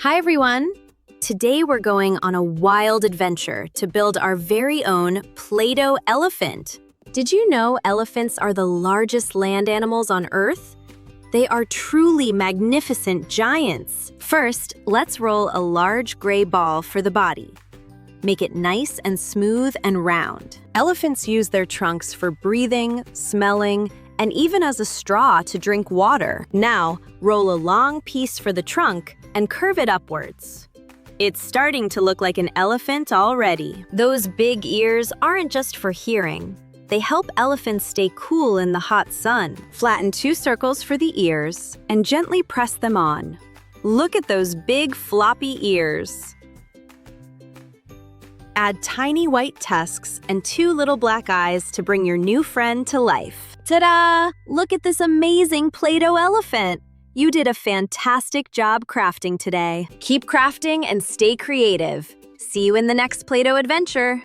Hi everyone! Today we're going on a wild adventure to build our very own Play-Doh elephant. Did you know elephants are the largest land animals on Earth? They are truly magnificent giants. First, let's roll a large gray ball for the body. Make it nice and smooth and round. Elephants use their trunks for breathing, smelling, and even as a straw to drink water. Now, roll a long piece for the trunk and curve it upwards. It's starting to look like an elephant already. Those big ears aren't just for hearing. They help elephants stay cool in the hot sun. Flatten 2 circles for the ears and gently press them on. Look at those big floppy ears. Add tiny white tusks and 2 little black eyes to bring your new friend to life. Ta-da! Look at this amazing Play-Doh elephant! You did a fantastic job crafting today. Keep crafting and stay creative. See you in the next Play-Doh adventure.